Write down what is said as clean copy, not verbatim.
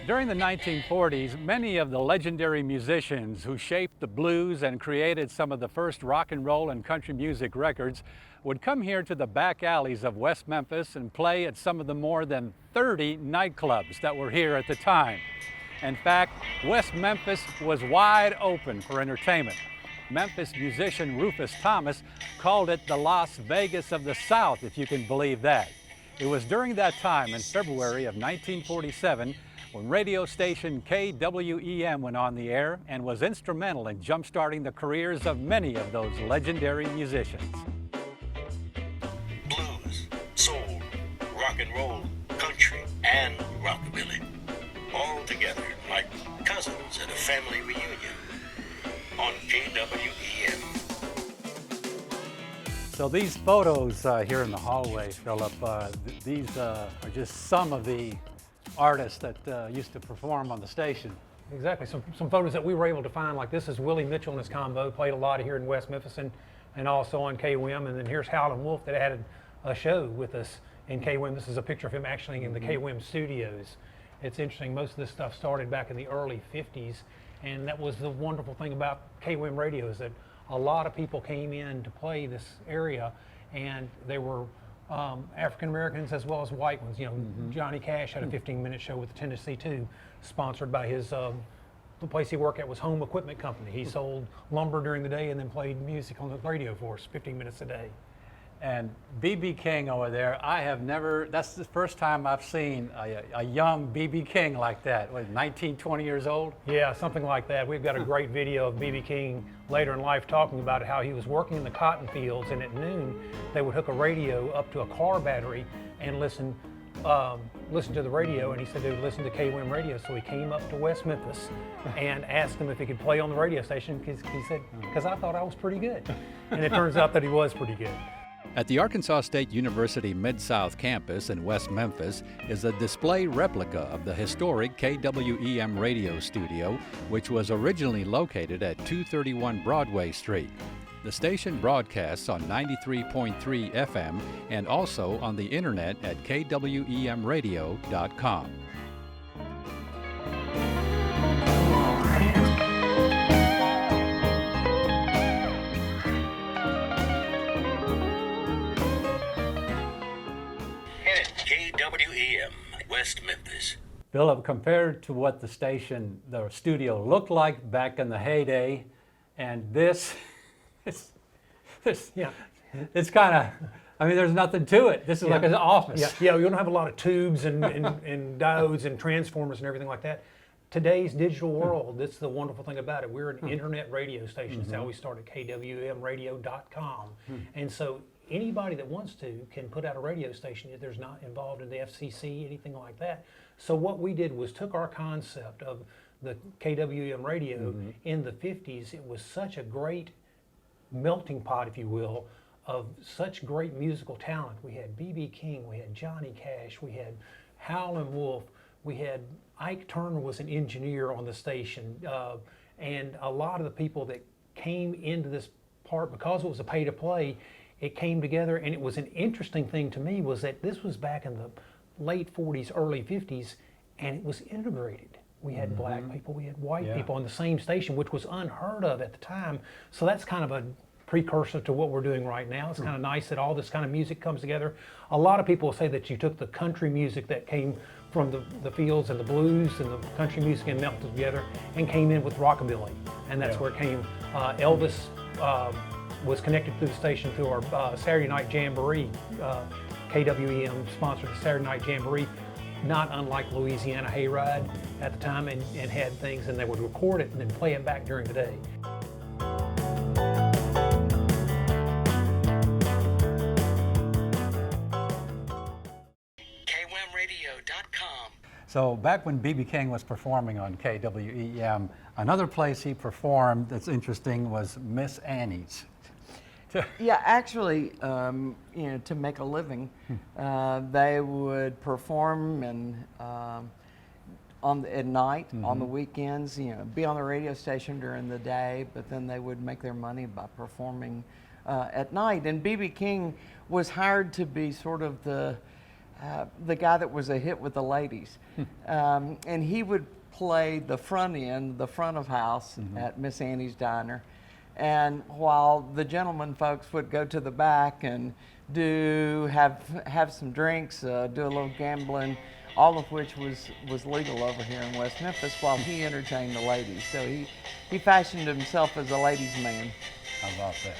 During the 1940s, many of the legendary musicians who shaped the blues and created some of the first rock and roll and country music records would come here to the back alleys of West Memphis and play at some of the more than 30 nightclubs that were here at the time. In fact, West Memphis was wide open for entertainment. Memphis musician Rufus Thomas called it the Las Vegas of the South, if you can believe that. It was during that time, in February of 1947, when radio station KWEM went on the air and was instrumental in jump-starting the careers of many of those legendary musicians. Blues, soul, rock and roll, country, and rockabilly, all together like cousins at a family reunion on KWEM. So these photos here in the hallway, Philip, these are just some of the artists that used to perform on the station. Exactly. Some photos that we were able to find, like this is Willie Mitchell and his combo, played a lot here in West Memphis and also on KWEM. And then here's Howling Wolf that had a show with us in KWEM. This is a picture of him actually in the KWEM studios. It's interesting, most of this stuff started back in the early 50s, and that was the wonderful thing about KWEM Radio, is that a lot of people came in to play this area, and they were African Americans as well as white ones. You know, Johnny Cash had a 15-minute show with the Tennessee 2, sponsored by his the place he worked at was Home Equipment Company. He sold lumber during the day and then played music on the radio for us 15 minutes a day. And B.B. King over there, I have never, that's the first time I've seen a young B.B. King like that. What, 19, 20 years old? Yeah, something like that. We've got a great video of B.B. King later in life talking about how he was working in the cotton fields, and at noon they would hook a radio up to a car battery and listen to the radio, and he said they would listen to KWEM Radio. So he came up to West Memphis and asked him if he could play on the radio station, because he said, because I thought I was pretty good. And it turns out that he was pretty good. At the Arkansas State University Midsouth campus in West Memphis is a display replica of the historic KWEM radio studio, which was originally located at 231 Broadway Street. The station broadcasts on 93.3 FM and also on the internet at kwemradio.com. KWEM, West Memphis. Philip, compared to what the studio looked like back in the heyday, and this, it's kind of, I mean, there's nothing to it. This is like an office. Yeah, we don't have a lot of tubes and diodes and transformers and everything like that. Today's digital world, that's the wonderful thing about it. We're an internet radio station. That's how we started, KWEMradio.com. And so anybody that wants to can put out a radio station if there's not involved in the FCC, anything like that. So what we did was took our concept of the KWEM radio in the 50s. It was such a great melting pot, if you will, of such great musical talent. We had B.B. King, we had Johnny Cash, we had Howling Wolf, we had Ike Turner was an engineer on the station, and a lot of the people that came into this part, because it was a pay-to-play, it came together. And it was an interesting thing to me was that this was back in the late 40s, early 50s, and it was integrated. We had black people, we had white people on the same station, which was unheard of at the time. So that's kind of a precursor to what we're doing right now. It's kind of nice that all this kind of music comes together. A lot of people say that you took the country music that came from the fields and the blues and the country music and melted together and came in with rockabilly. And that's where it came. Elvis was connected through the station through our Saturday Night Jamboree. KWEM sponsored the Saturday Night Jamboree, not unlike Louisiana Hayride at the time, and had things, and they would record it and then play it back during the day. KWEMradio.com. So back when B.B. King was performing on KWEM, another place he performed that's interesting was Miss Annie's. Yeah, actually, to make a living, they would perform at night, on the weekends, be on the radio station during the day, but then they would make their money by performing at night. And B.B. King was hired to be sort of the the guy that was a hit with the ladies. And he would play the front end, the front of house at Miss Annie's Diner. And while the gentlemen folks would go to the back and have some drinks, do a little gambling, all of which was legal over here in West Memphis, while he entertained the ladies. So he fashioned himself as a ladies' man. How about that?